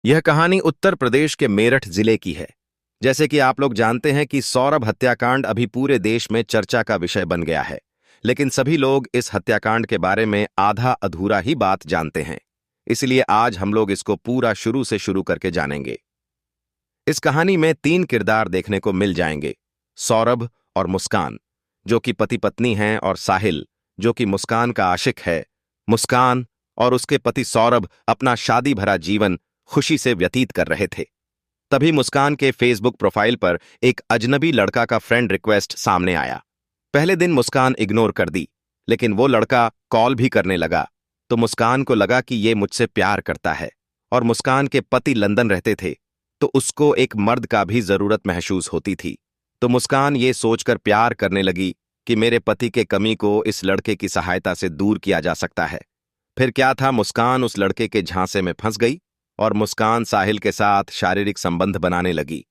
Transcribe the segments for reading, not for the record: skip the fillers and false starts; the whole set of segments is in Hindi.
यह कहानी उत्तर प्रदेश के मेरठ जिले की है। जैसे कि आप लोग जानते हैं कि सौरभ हत्याकांड अभी पूरे देश में चर्चा का विषय बन गया है, लेकिन सभी लोग इस हत्याकांड के बारे में आधा अधूरा ही बात जानते हैं। इसलिए आज हम लोग इसको पूरा शुरू से शुरू करके जानेंगे। इस कहानी में तीन किरदार देखने को मिल जाएंगे: सौरभ और मुस्कान, जो कि पति पत्नी हैं, और साहिल, जो कि मुस्कान का आशिक है। मुस्कान और उसके पति सौरभ अपना शादी भरा जीवन खुशी से व्यतीत कर रहे थे। तभी मुस्कान के फेसबुक प्रोफाइल पर एक अजनबी लड़का का फ्रेंड रिक्वेस्ट सामने आया। पहले दिन मुस्कान इग्नोर कर दी, लेकिन वो लड़का कॉल भी करने लगा, तो मुस्कान को लगा कि ये मुझसे प्यार करता है। और मुस्कान के पति लंदन रहते थे, तो उसको एक मर्द का भी जरूरत महसूस होती थी। तो मुस्कान ये सोचकर प्यार करने लगी कि मेरे पति के कमी को इस लड़के की सहायता से दूर किया जा सकता है। फिर क्या था, मुस्कान उस लड़के के झांसे में फंस गई और मुस्कान साहिल के साथ शारीरिक संबंध बनाने लगी।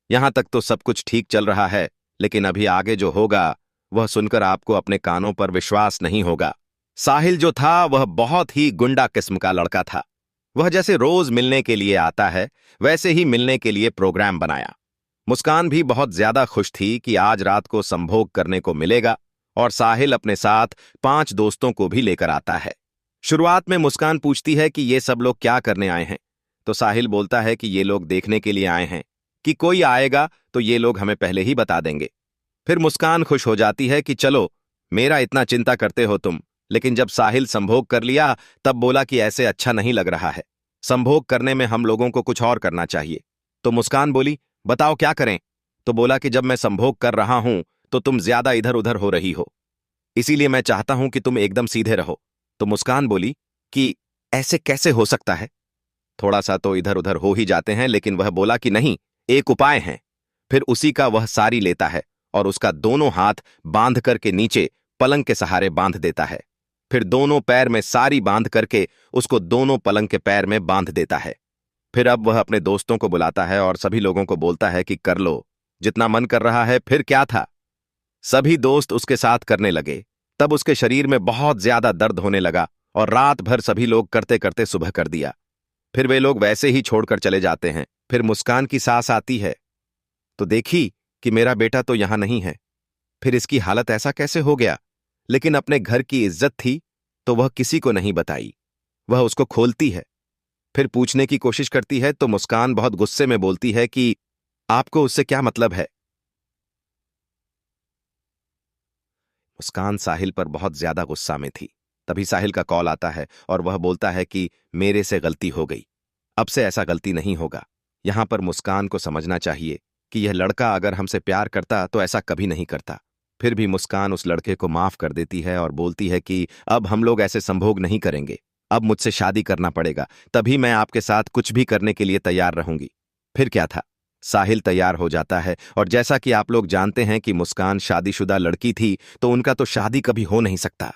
यहां तक तो सब कुछ ठीक चल रहा है, लेकिन अभी आगे जो होगा वह सुनकर आपको अपने कानों पर विश्वास नहीं होगा। साहिल जो था वह बहुत ही गुंडा किस्म का लड़का था। वह जैसे रोज मिलने के लिए आता है, वैसे ही मिलने के लिए प्रोग्राम बनाया। मुस्कान भी बहुत ज्यादा खुश थी कि आज रात को संभोग करने को मिलेगा, और साहिल अपने साथ 5 दोस्तों को भी लेकर आता है। शुरुआत में मुस्कान पूछती है कि ये सब लोग क्या करने आए हैं, तो साहिल बोलता है कि ये लोग देखने के लिए आए हैं कि कोई आएगा तो ये लोग हमें पहले ही बता देंगे। फिर मुस्कान खुश हो जाती है कि चलो, मेरा इतना चिंता करते हो तुम। लेकिन जब साहिल संभोग कर लिया तब बोला कि ऐसे अच्छा नहीं लग रहा है, संभोग करने में हम लोगों को कुछ और करना चाहिए। तो मुस्कान बोली, बताओ क्या करें? तो बोला कि जब मैं संभोग कर रहा हूं तो तुम ज्यादा इधर उधर हो रही हो, इसीलिए मैं चाहता हूं कि तुम एकदम सीधे रहो। तो मुस्कान बोली कि ऐसे कैसे हो सकता है, थोड़ा सा तो इधर उधर हो ही जाते हैं। लेकिन वह बोला कि नहीं, एक उपाय है। फिर उसी का वह सारी लेता है और उसका दोनों हाथ बांध करके नीचे पलंग के सहारे बांध देता है। फिर दोनों पैर में सारी बांध करके उसको दोनों पलंग के पैर में बांध देता है। फिर अब वह अपने दोस्तों को बुलाता है और सभी लोगों को बोलता है कि कर लो, जितना मन कर रहा है। फिर क्या था, सभी दोस्त उसके साथ करने लगे। तब उसके शरीर में बहुत ज्यादा दर्द होने लगा और रात भर सभी लोग करते करते सुबह कर दिया। फिर वे लोग वैसे ही छोड़कर चले जाते हैं। फिर मुस्कान की सास आती है तो देखी कि मेरा बेटा तो यहां नहीं है। फिर इसकी हालत ऐसा कैसे हो गया, लेकिन अपने घर की इज्जत थी तो वह किसी को नहीं बताई। वह उसको खोलती है, फिर पूछने की कोशिश करती है तो मुस्कान बहुत गुस्से में बोलती है कि आपको उससे क्या मतलब है। मुस्कान साहिल पर बहुत ज्यादा गुस्सा में थी। तभी साहिल का कॉल आता है और वह बोलता है कि मेरे से गलती हो गई, अब से ऐसा गलती नहीं होगा। यहां पर मुस्कान को समझना चाहिए कि यह लड़का अगर हमसे प्यार करता तो ऐसा कभी नहीं करता। फिर भी मुस्कान उस लड़के को माफ कर देती है और बोलती है कि अब हम लोग ऐसे संभोग नहीं करेंगे, अब मुझसे शादी करना पड़ेगा, तभी मैं आपके साथ कुछ भी करने के लिए तैयार रहूंगी। फिर क्या था, साहिल तैयार हो जाता है और जैसा कि आप लोग जानते हैं कि मुस्कान शादीशुदा लड़की थी तो उनका तो शादी कभी हो नहीं सकता।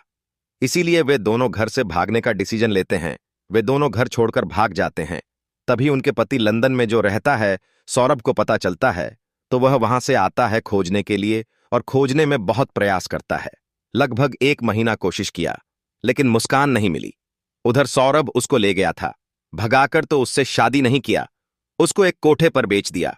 इसीलिए वे दोनों घर से भागने का डिसीजन लेते हैं। वे दोनों घर छोड़कर भाग जाते हैं। तभी उनके पति लंदन में जो रहता है, सौरभ को पता चलता है, तो वह वहां से आता है खोजने के लिए और खोजने में बहुत प्रयास करता है। लगभग 1 महीना कोशिश किया, लेकिन मुस्कान नहीं मिली। उधर सौरभ उसको ले गया था, भगाकर तो उससे शादी नहीं किया, उसको एक कोठे पर बेच दिया।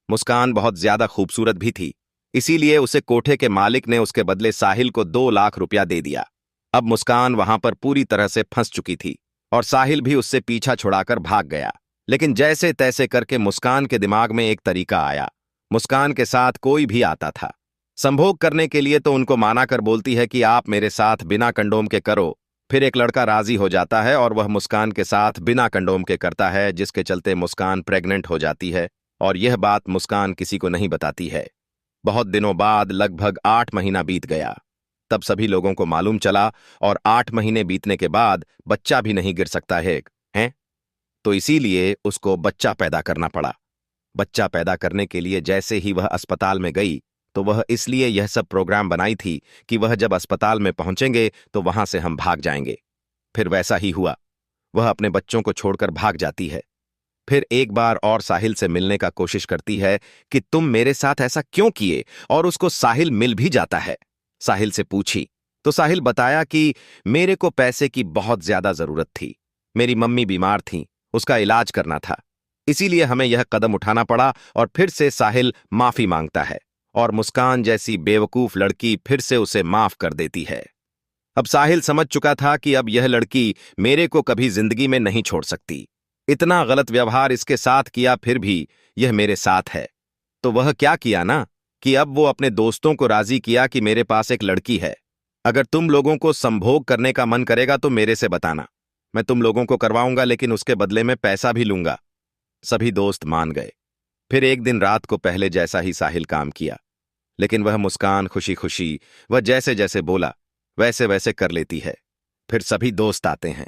मुस्कान बहुत ज्यादा खूबसूरत भी थी, इसीलिए उसे कोठे के मालिक ने उसके बदले साहिल को 2 लाख रुपया दे दिया। अब मुस्कान वहां पर पूरी तरह से फंस चुकी थी और साहिल भी उससे पीछा छुड़ाकर भाग गया। लेकिन जैसे तैसे करके मुस्कान के दिमाग में एक तरीका आया। मुस्कान के साथ कोई भी आता था संभोग करने के लिए तो उनको माना कर बोलती है कि आप मेरे साथ बिना कंडोम के करो। फिर एक लड़का राजी हो जाता है और वह मुस्कान के साथ बिना कंडोम के करता है, जिसके चलते मुस्कान प्रेग्नेंट हो जाती है और यह बात मुस्कान किसी को नहीं बताती है। बहुत दिनों बाद लगभग 8 महीना बीत गया। तब सभी लोगों को मालूम चला और 8 महीने बीतने के बाद बच्चा भी नहीं गिर सकता है, हैं? तो इसीलिए उसको बच्चा पैदा करना पड़ा। बच्चा पैदा करने के लिए जैसे ही वह अस्पताल में गई तो वह इसलिए यह सब प्रोग्राम बनाई थी कि वह जब अस्पताल में पहुंचेंगे तो वहां से हम भाग जाएंगे। फिर वैसा ही हुआ, वह अपने बच्चों को छोड़कर भाग जाती है। फिर एक बार और साहिल से मिलने का कोशिश करती है कि तुम मेरे साथ ऐसा क्यों किए, और उसको साहिल मिल भी जाता है। साहिल से पूछी तो साहिल बताया कि मेरे को पैसे की बहुत ज्यादा जरूरत थी, मेरी मम्मी बीमार थी, उसका इलाज करना था, इसीलिए हमें यह कदम उठाना पड़ा और फिर से साहिल माफी मांगता है और मुस्कान जैसी बेवकूफ लड़की फिर से उसे माफ कर देती है। अब साहिल समझ चुका था कि अब यह लड़की मेरे को कभी जिंदगी में नहीं छोड़ सकती। इतना गलत व्यवहार इसके साथ किया फिर भी यह मेरे साथ है। तो वह क्या किया ना कि अब वो अपने दोस्तों को राजी किया कि मेरे पास एक लड़की है, अगर तुम लोगों को संभोग करने का मन करेगा तो मेरे से बताना, मैं तुम लोगों को करवाऊंगा, लेकिन उसके बदले में पैसा भी लूंगा। सभी दोस्त मान गए। फिर एक दिन रात को पहले जैसा ही साहिल काम किया, लेकिन वह मुस्कान खुशी खुशी वह जैसे जैसे बोला वैसे वैसे कर लेती है। फिर सभी दोस्त आते हैं,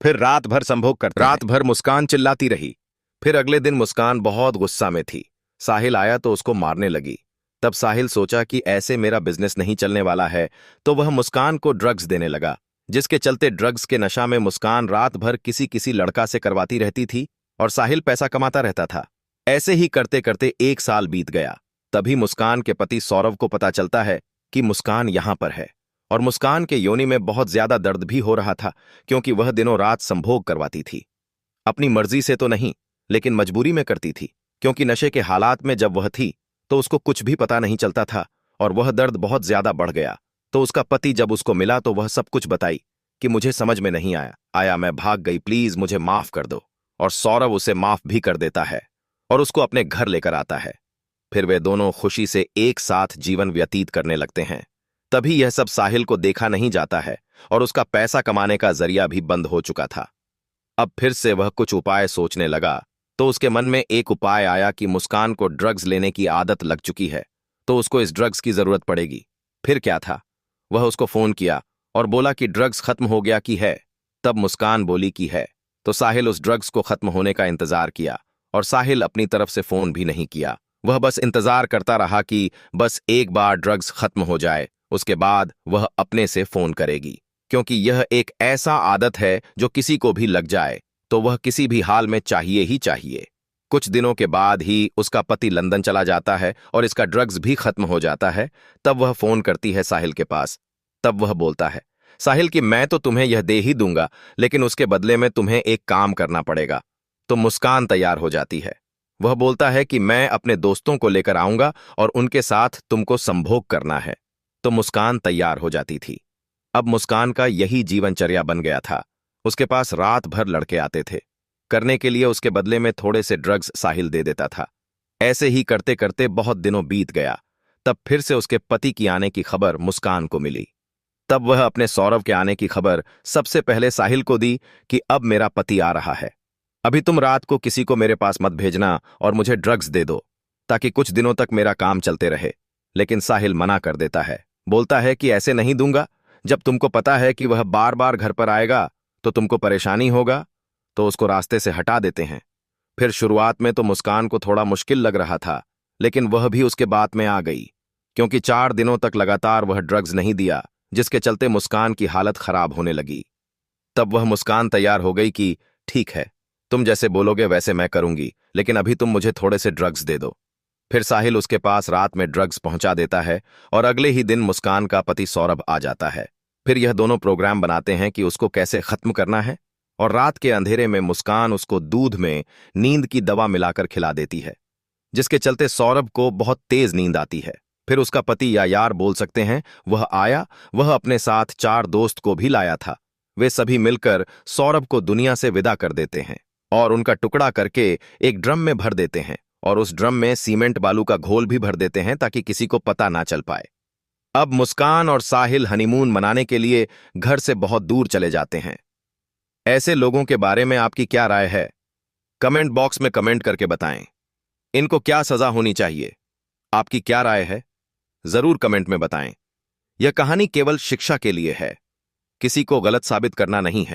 फिर रात भर संभोग करते हैं। रात भर मुस्कान चिल्लाती रही। फिर अगले दिन मुस्कान बहुत गुस्सा में थी। साहिल आया तो उसको मारने लगी। तब साहिल सोचा कि ऐसे मेरा बिजनेस नहीं चलने वाला है, तो वह मुस्कान को ड्रग्स देने लगा, जिसके चलते ड्रग्स के नशा में मुस्कान रात भर किसी किसी लड़का से करवाती रहती थी और साहिल पैसा कमाता रहता था। ऐसे ही करते करते 1 साल बीत गया। तभी मुस्कान के पति सौरभ को पता चलता है कि मुस्कान यहां पर है और मुस्कान के योनि में बहुत ज्यादा दर्द भी हो रहा था, क्योंकि वह दिनों रात संभोग करवाती थी। अपनी मर्जी से तो नहीं, लेकिन मजबूरी में करती थी, क्योंकि नशे के हालात में जब वह थी तो उसको कुछ भी पता नहीं चलता था और वह दर्द बहुत ज्यादा बढ़ गया। तो उसका पति जब उसको मिला तो वह सब कुछ बताई कि मुझे समझ में नहीं आया, मैं भाग गई, प्लीज मुझे माफ कर दो। और सौरभ उसे माफ भी कर देता है और उसको अपने घर लेकर आता है। फिर वे दोनों खुशी से एक साथ जीवन व्यतीत करने लगते हैं। तभी यह सब साहिल को देखा नहीं जाता है और उसका पैसा कमाने का जरिया भी बंद हो चुका था। अब फिर से वह कुछ उपाय सोचने लगा, तो उसके मन में एक उपाय आया कि मुस्कान को ड्रग्स लेने की आदत लग चुकी है, तो उसको इस ड्रग्स की जरूरत पड़ेगी। फिर क्या था, वह उसको फोन किया और बोला कि ड्रग्स खत्म हो गया कि है। तब मुस्कान बोली कि है। तो साहिल उस ड्रग्स को खत्म होने का इंतजार किया और साहिल अपनी तरफ से फोन भी नहीं किया। वह बस इंतजार करता रहा कि बस एक बार ड्रग्स खत्म हो जाए, उसके बाद वह अपने से फोन करेगी, क्योंकि यह एक ऐसा आदत है जो किसी को भी लग जाए तो वह किसी भी हाल में चाहिए ही चाहिए। कुछ दिनों के बाद ही उसका पति लंदन चला जाता है और इसका ड्रग्स भी खत्म हो जाता है। तब वह फोन करती है साहिल के पास। तब वह बोलता है साहिल कि मैं तो तुम्हें यह दे ही दूंगा, लेकिन उसके बदले में तुम्हें एक काम करना पड़ेगा। तो मुस्कान तैयार हो जाती है। वह बोलता है कि मैं अपने दोस्तों को लेकर आऊंगा और उनके साथ तुमको संभोग करना है। तो मुस्कान तैयार हो जाती थी। अब मुस्कान का यही जीवनचर्या बन गया था। उसके पास रात भर लड़के आते थे, करने के लिए उसके बदले में थोड़े से ड्रग्स साहिल दे देता था। ऐसे ही करते करते बहुत दिनों बीत गया। तब फिर से उसके पति की आने की खबर मुस्कान को मिली। तब वह अपने सौरभ के आने की खबर सबसे पहले साहिल को दी कि अब मेरा पति आ रहा है, अभी तुम रात को किसी को मेरे पास मत भेजना और मुझे ड्रग्स दे दो, ताकि कुछ दिनों तक मेरा काम चलते रहे। लेकिन साहिल मना कर देता है, बोलता है कि ऐसे नहीं दूंगा, जब तुमको पता है कि वह बार बार घर पर आएगा तो तुमको परेशानी होगा। तो उसको रास्ते से हटा देते हैं। फिर शुरुआत में तो मुस्कान को थोड़ा मुश्किल लग रहा था, लेकिन वह भी उसके बात में आ गई, क्योंकि 4 दिनों तक लगातार वह ड्रग्स नहीं दिया, जिसके चलते मुस्कान की हालत खराब होने लगी। तब वह मुस्कान तैयार हो गई कि ठीक है, तुम जैसे बोलोगे वैसे मैं करूंगी, लेकिन अभी तुम मुझे थोड़े से ड्रग्स दे दो। फिर साहिल उसके पास रात में ड्रग्स पहुंचा देता है और अगले ही दिन मुस्कान का पति सौरभ आ जाता है। फिर यह दोनों प्रोग्राम बनाते हैं कि उसको कैसे खत्म करना है, और रात के अंधेरे में मुस्कान उसको दूध में नींद की दवा मिलाकर खिला देती है, जिसके चलते सौरभ को बहुत तेज नींद आती है। फिर उसका पति या यार बोल सकते हैं वह आया। वह अपने साथ 4 दोस्त को भी लाया था। वे सभी मिलकर सौरभ को दुनिया से विदा कर देते हैं और उनका टुकड़ा करके एक ड्रम में भर देते हैं और उस ड्रम में सीमेंट बालू का घोल भी भर देते हैं ताकि किसी को पता ना चल पाए। अब मुस्कान और साहिल हनीमून मनाने के लिए घर से बहुत दूर चले जाते हैं। ऐसे लोगों के बारे में आपकी क्या राय है? कमेंट बॉक्स में कमेंट करके बताएं। इनको क्या सजा होनी चाहिए? आपकी क्या राय है? जरूर कमेंट में बताएं। यह कहानी केवल शिक्षा के लिए है, किसी को गलत साबित करना नहीं है।